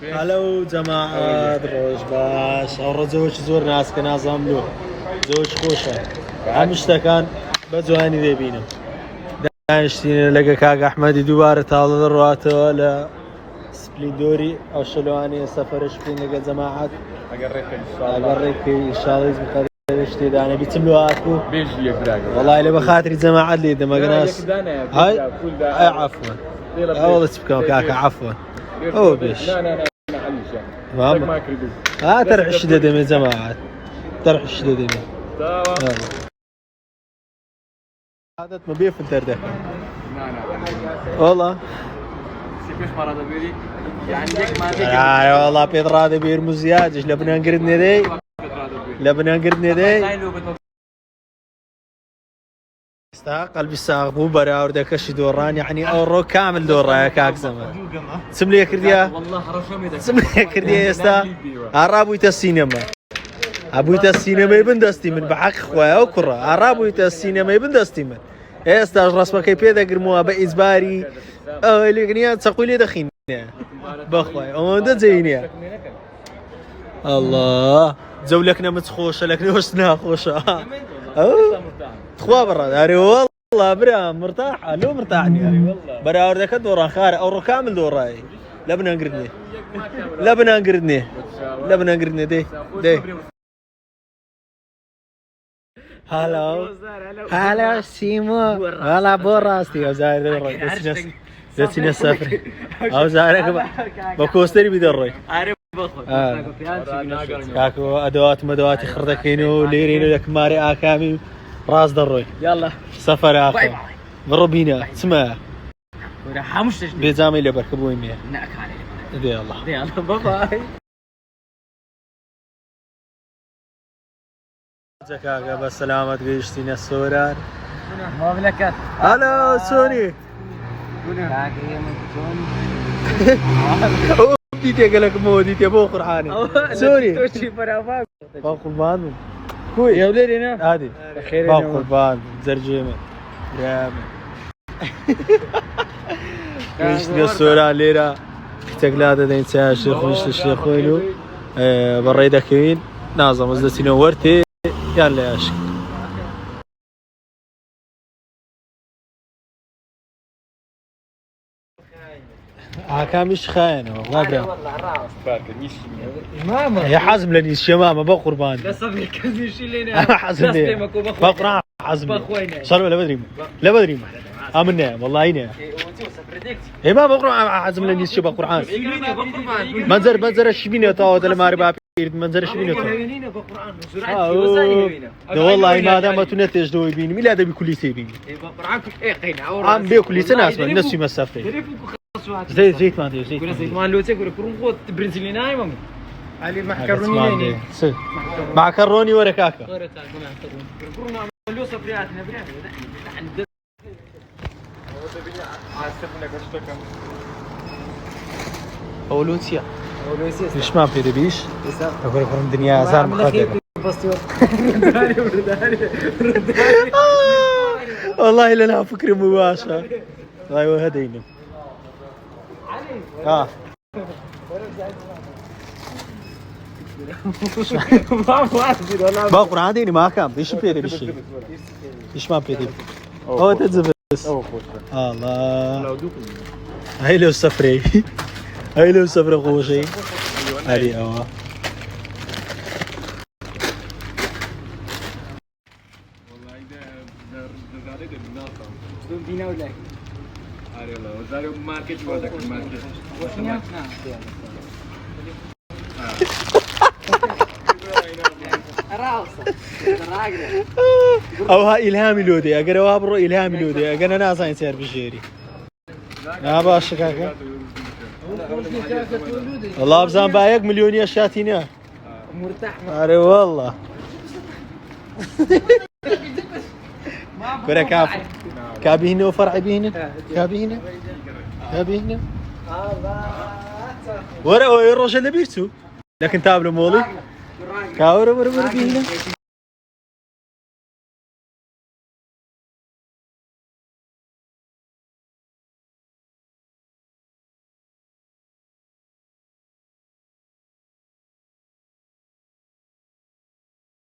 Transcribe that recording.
هلو جماعة دروج باش أو زوج زور ناس كنا زاملو زوج خوشة عمشتا بزواني ذي بينم دانشتين لقى كاق أحمد دوباره تاول الرواته ولا سبليدوري أو شلواني سفرش بين لقى جماعة أقريك إن شاء الله يزم قدرشتي دانا بيتملواتكو بيجي يفرق والله اللي بخاطري جماعة لي دم ناس هاي عفوا والله تبكوا كاكا عفوا هو بيش لا ما ترى الشدة من جماعة ترى الشدة من هذا ما بيف الدردة والله سيبش مرة بيري يعني ما والله بيتر هذا بير مزياج لبنان قردني ذي لبنان قردني ذي قلبي الساق مو برا وردك ايش دوران يعني اورو كامل دور يا كاك زمان سملي كرديا والله رشمي سملي كرديا يا استا عربو السينما ابو السينما يبندستي من بحق خويا وكره عربو السينما يبندستي من يا استا رسمك كيف هذا قرموها باجباري الاغنيه تقولي دخينه بخويا وانت زينيا الله زولكنا متخوشه لكن وشنا خوشه تخوا برا داري والله برا مرتاح لو مرتاحني والله برا وردك دوران خارج او كامل دوراي لبنان قردني لبنان قردني لبنان قردني دي هلا هلا سيمو هلا بوراستي زاير دسي نسافر او زارك بكوستري بدروي كاكو ادوات مدوات خردكينو ليرينو لك ماري اكامي راس دروي يلا سفر اخر مربينا اسمع حمش بيزامي اللي بركبوا يمي نعك عليه دي الله يلا باي باي كاكا بالسلامة قيشتينا السوران مملكة هلا سوني ديتي قالك مو ديتي ابو قرحاني سوري باق قربان كوي يا وليدي هنا هادي باق قربان زرجيمه رامي قيشتينا السوران ليرا تقلاده دين ساشر خوش الشيخ وينو بريده كوين نازم وزدتي ورتي يلا يا عشق كان مش خاين والله ماما يا حزم لني الشمامه بو قربان بس كذي شيء لنا حزم لي بقرا حزم صار لا بدري ما امنا والله هنا اي ما بقرا حزم لني الشباب قران منظر الشبينه تو ما ربا منظر الشبينه تو والله ما دام تنتج دو يبين ميلاد بكل سيبين قران اي قينا عم بكل سنه اسمع الناس مسافه زيت ما ادري زيت ما لو تقول كرون برنسليناي مامي علي معكروني معكروني وركاكا كرون عملوا صفريات نبرا عند اولوتيا ليش ما في دبيش اقول لكم الدنيا زار مقدر والله لنا فكري مباشر ايوه هدينا باقر عاديني ما كان ايش بيدي بالشيء ايش ما بيدي هو تزبس الله هاي لو سفري هاي لو سفري خوشي هذه اه دينا ولا الله وزارو ماركت ولا ماركت او ها الهامي لودي اقرا وابرو الهامي لودي انا ناس يصير بشيري يا باشا كاكا والله بزان بايق مليونيه شاتينا مرتاح اري والله كره كاف كابي هنا وفرع بي هنا كابي هنا كابي هنا ورا الرجل اللي بيرتو لكن تابلو مولي كاورو ورا بي هنا